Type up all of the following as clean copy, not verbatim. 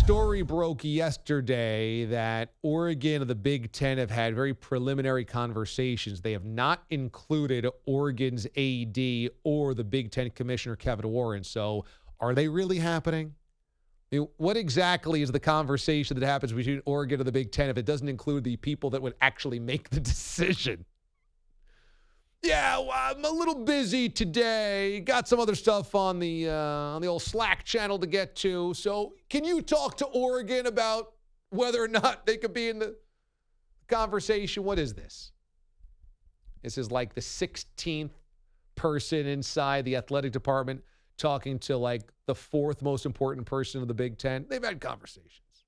story broke yesterday that Oregon and the Big Ten have had very preliminary conversations. They have not included Oregon's AD or the Big Ten Commissioner, Kevin Warren. So are they really happening? I mean, what exactly is the conversation that happens between Oregon and the Big Ten if it doesn't include the people that would actually make the decision? Yeah, well, I'm a little busy today. Got some other stuff on the old Slack channel to get to. So can you talk to Oregon about whether or not they could be in the conversation? What is this? This is like the 16th person inside the athletic department talking to like the fourth most important person of the Big Ten. They've had conversations.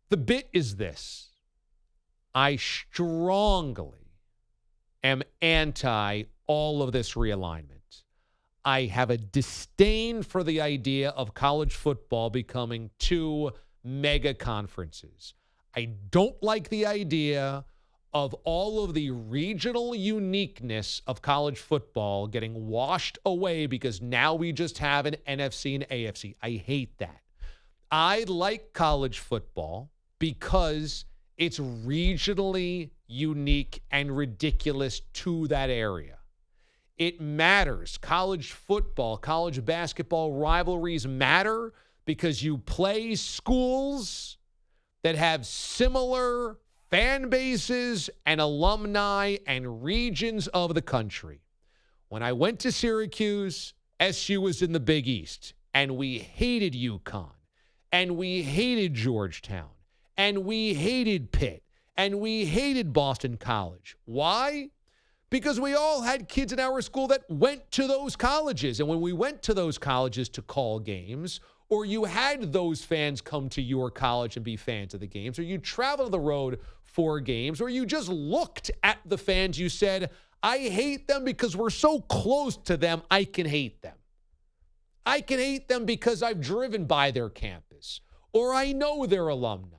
The bit is this. I strongly am anti all of this realignment. I have a disdain for the idea of college football becoming two mega conferences. I don't like the idea of all of the regional uniqueness of college football getting washed away because now we just have an NFC and AFC. I hate that. I like college football because it's regionally unique and ridiculous to that area. It matters. College football, college basketball rivalries matter because you play schools that have similar fan bases and alumni and regions of the country. When I went to Syracuse, SU was in the Big East, and we hated UConn, and we hated Georgetown, and we hated Pitt, and we hated Boston College. Why? Because we all had kids in our school that went to those colleges. And when we went to those colleges to call games, or you had those fans come to your college and be fans of the games, or you traveled the road for games, or you just looked at the fans, you said, I hate them because we're so close to them, I can hate them. I can hate them because I've driven by their campus, or I know their alumni,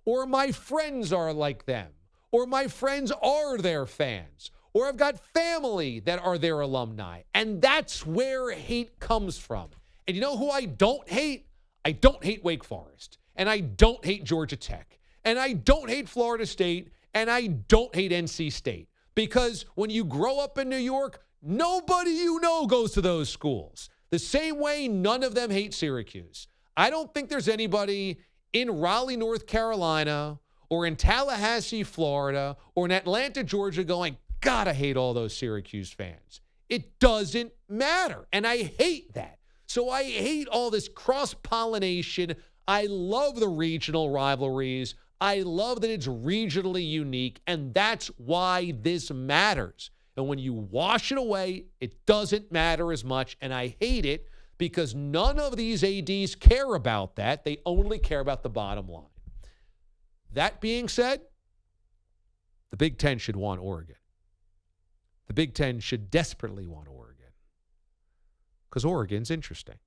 or my friends are like them, or my friends are their fans, or I've got family that are their alumni. And that's where hate comes from. And you know who I don't hate? I don't hate Wake Forest, and I don't hate Georgia Tech, and I don't hate Florida State, and I don't hate NC State. Because when you grow up in New York, nobody you know goes to those schools. The same way none of them hate Syracuse. I don't think there's anybody in Raleigh, North Carolina, or in Tallahassee, Florida, or in Atlanta, Georgia going, God, I hate all those Syracuse fans. It doesn't matter, and I hate that. So I hate all this cross-pollination. I love the regional rivalries. I love that it's regionally unique, and that's why this matters. And when you wash it away, it doesn't matter as much, and I hate it because none of these ADs care about that. They only care about the bottom line. That being said, the Big Ten should want Oregon. The Big Ten should desperately want Oregon because Oregon's interesting.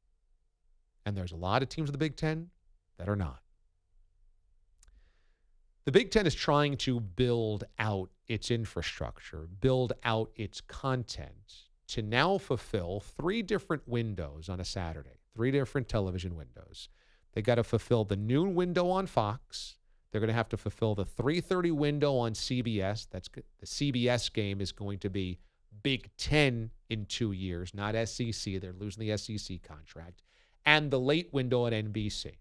And there's a lot of teams in the Big Ten that are not. The Big Ten is trying to build out its infrastructure, build out its content to now fulfill 3 different windows on a Saturday, 3 different television windows. They got to fulfill the noon window on Fox. They're going to have to fulfill the 3:30 window on CBS. That's good. The CBS game is going to be Big Ten in 2 years, not SEC. They're losing the SEC contract. And the late window at NBC.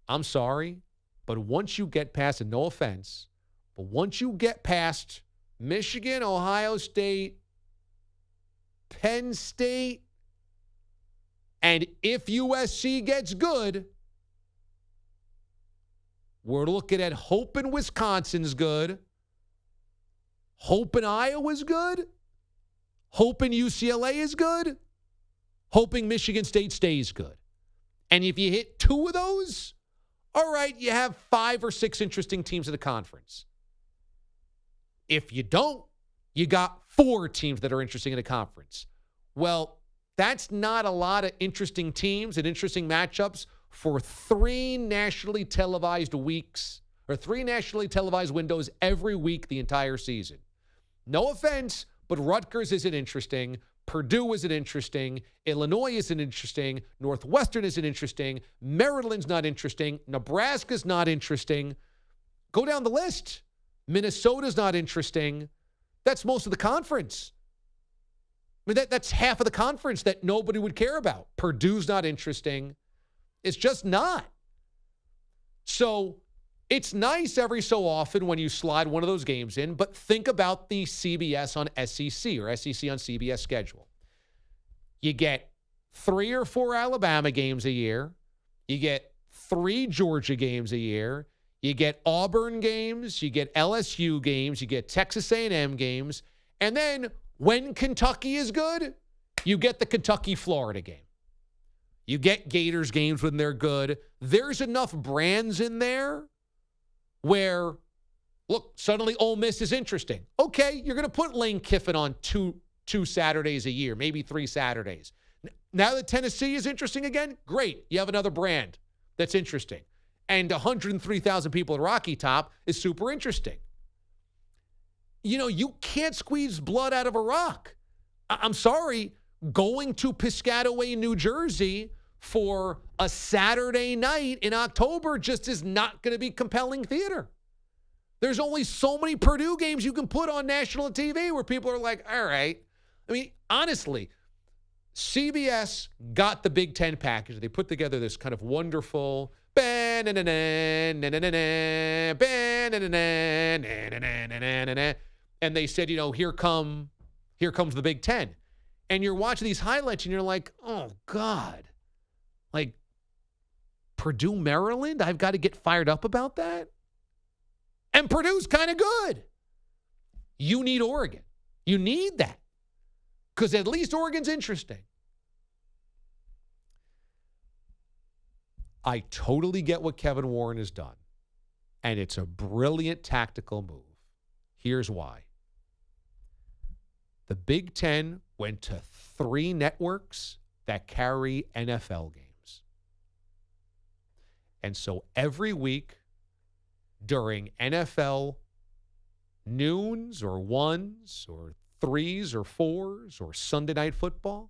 I'm sorry, but once you get past, and no offense, but once you get past Michigan, Ohio State, Penn State, and if USC gets good, we're looking at hoping Wisconsin's good, hoping Iowa's good, hoping UCLA is good, hoping Michigan State stays good. And if you hit 2 of those, all right, you have 5 or 6 interesting teams in the conference. If you don't, you got 4 teams that are interesting in the conference. Well, that's not a lot of interesting teams and interesting matchups for 3 nationally televised weeks or 3 nationally televised windows every week the entire season. No offense, but Rutgers isn't interesting. Purdue isn't interesting. Illinois isn't interesting. Northwestern isn't interesting. Maryland's not interesting. Nebraska's not interesting. Go down the list. Minnesota's not interesting. That's most of the conference. I mean, that's half of the conference that nobody would care about. Purdue's not interesting. It's just not. So it's nice every so often when you slide one of those games in, but think about the CBS on SEC or SEC on CBS schedule. You get 3 or 4 Alabama games a year. You get 3 Georgia games a year. You get Auburn games. You get LSU games. You get Texas A&M games. And then when Kentucky is good, you get the Kentucky-Florida game. You get Gators games when they're good. There's enough brands in there where, look, suddenly Ole Miss is interesting. Okay, you're going to put Lane Kiffin on two Saturdays a year, maybe 3 Saturdays. Now that Tennessee is interesting again, great. You have another brand that's interesting. And 103,000 people at Rocky Top is super interesting. You know, you can't squeeze blood out of a rock. I'm sorry, going to Piscataway, New Jersey for a Saturday night in October just is not going to be compelling theater. There's only so many Purdue games you can put on national TV where people are like, all right. I mean, honestly, CBS got the Big Ten package. They put together this kind of wonderful and they said, you know, here comes the Big Ten. And you're watching these highlights and you're like, oh, God. Like, Purdue, Maryland? I've got to get fired up about that? And Purdue's kind of good. You need Oregon. You need that. Because at least Oregon's interesting. I totally get what Kevin Warren has done. And it's a brilliant tactical move. Here's why. The Big Ten went to 3 networks that carry NFL games. And so every week during NFL noons or 1s or 3s or 4s or Sunday Night Football,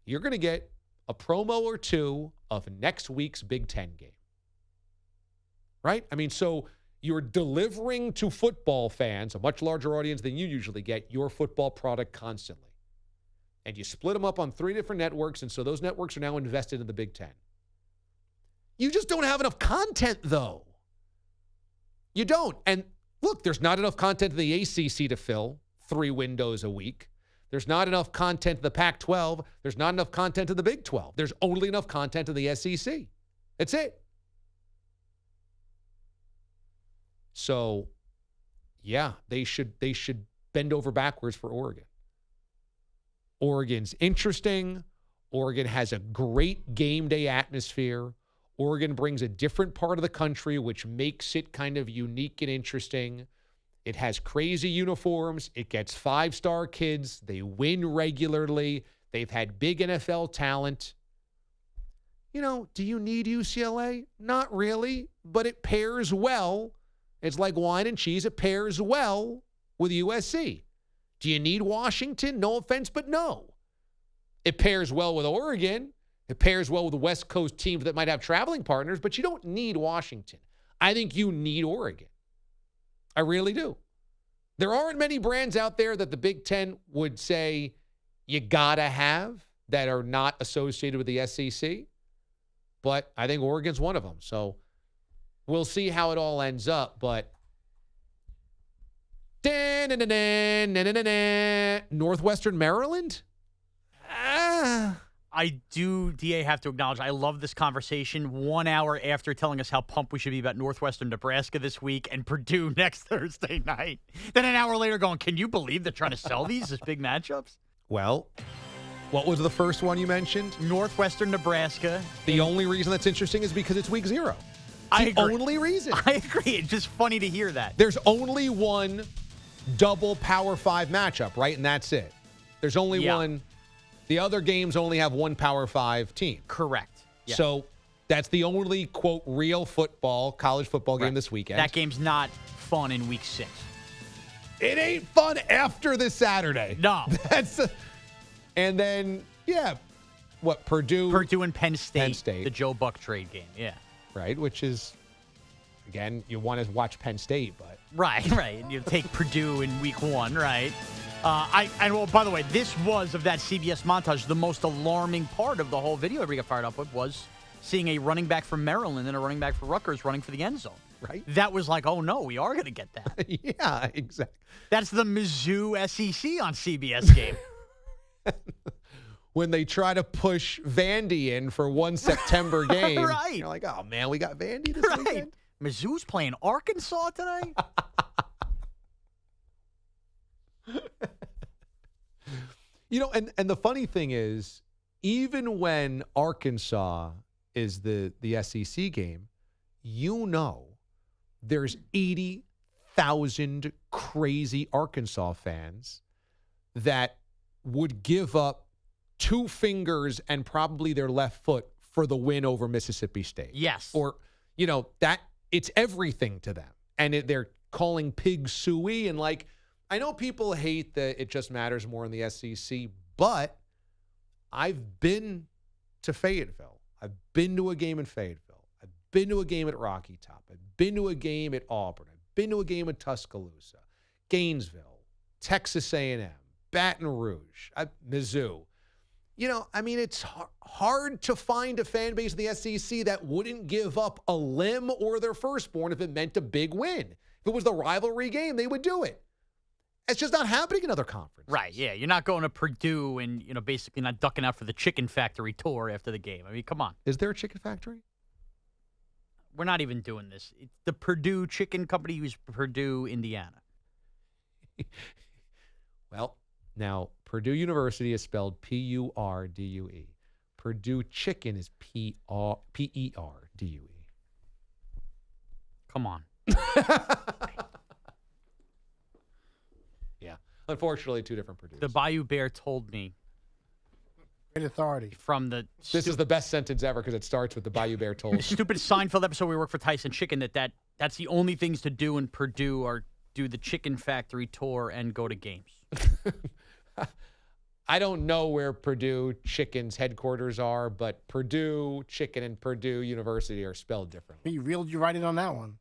you're going to get a promo or 2 of next week's Big Ten game. Right? I mean, so you're delivering to football fans, a much larger audience than you usually get, your football product constantly. And you split them up on 3 different networks, and so those networks are now invested in the Big Ten. You just don't have enough content, though. You don't. And look, there's not enough content in the ACC to fill 3 windows a week. There's not enough content in the Pac-12. There's not enough content in the Big 12. There's only enough content in the SEC. That's it. So, yeah, they should bend over backwards for Oregon. Oregon's interesting. Oregon has a great game day atmosphere. Oregon brings a different part of the country, which makes it kind of unique and interesting. It has crazy uniforms. It gets 5-star kids. They win regularly. They've had big NFL talent. You know, do you need UCLA? Not really, but it pairs well. It's like wine and cheese. It pairs well with USC. Do you need Washington? No offense, but no. It pairs well with Oregon. It pairs well with the West Coast teams that might have traveling partners, but you don't need Washington. I think you need Oregon. I really do. There aren't many brands out there that the Big Ten would say you got to have that are not associated with the SEC, but I think Oregon's one of them. So we'll see how it all ends up, but Northwestern Maryland? I do, DA, have to acknowledge, I love this conversation 1 hour after telling us how pumped we should be about Northwestern Nebraska this week and Purdue next Thursday night. Then an hour later going, can you believe they're trying to sell these as big matchups? Well, what was the first one you mentioned? Northwestern Nebraska. The only reason that's interesting is because it's week 0. I agree. Only reason. I agree. It's just funny to hear that. There's only one double Power 5 matchup, right? And that's it. There's only one. The other games only have one Power 5 team. Correct. Yeah. So that's the only, quote, real football, college football game this weekend. That game's not fun in week 6. It ain't fun after this Saturday. No. And then, Purdue? Purdue and Penn State. Penn State. The Joe Buck trade game, yeah. Right, which is, again, you want to watch Penn State, but. Right. You take Purdue in week 1, right? By the way, this was, of that CBS montage, the most alarming part of the whole video everybody got fired up with was seeing a running back from Maryland and a running back for Rutgers running for the end zone. Right. That was like, oh, no, we are going to get that. Yeah, exactly. That's the Mizzou SEC on CBS game. When they try to push Vandy in for one September game. Right. You're like, oh, man, we got Vandy this weekend? Mizzou's playing Arkansas tonight? And the funny thing is, even when Arkansas is the SEC game, there's 80,000 crazy Arkansas fans that would give up 2 fingers and probably their left foot for the win over Mississippi State. Yes. Or, that it's everything to them. And they're calling pig suey. And I know people hate that it just matters more in the SEC, but I've been to Fayetteville. I've been to a game in Fayetteville. I've been to a game at Rocky Top. I've been to a game at Auburn. I've been to a game at Tuscaloosa, Gainesville, Texas A&M, Baton Rouge, Mizzou. It's hard to find a fan base in the SEC that wouldn't give up a limb or their firstborn if it meant a big win. If it was the rivalry game, they would do it. It's just not happening in other conferences. Right, yeah. You're not going to Purdue and, basically not ducking out for the Chicken Factory tour after the game. I mean, come on. Is there a chicken factory? We're not even doing this. It's the Purdue Chicken Company uses Purdue, Indiana. Well, now, Purdue University is spelled Purdue. Purdue Chicken is Perdue. Come on. Yeah. Unfortunately, 2 different Purdues. The Bayou Bear told me. Great authority. From the. This is the best sentence ever because it starts with the Bayou Bear told me. The stupid Seinfeld episode we work for Tyson Chicken that's the only things to do in Purdue are do the Chicken Factory tour and go to games. I don't know where Purdue Chicken's headquarters are, but Purdue Chicken and Purdue University are spelled differently. You reeled you right in on that one.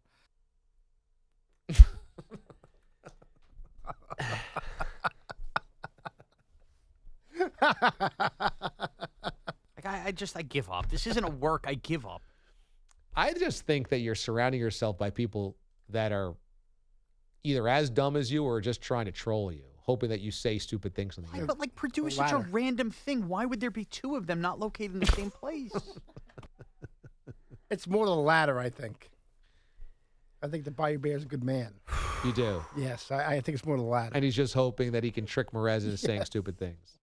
I give up. This isn't a work. I give up. I just think that you're surrounding yourself by people that are either as dumb as you or just trying to troll you, hoping that you say stupid things on the air. But Purdue is such a random thing. Why would there be 2 of them not located in the same place? It's more the latter, I think. I think the Bayou Bear is a good man. You do? Yes, I think it's more the latter. And he's just hoping that he can trick Merez into saying stupid things.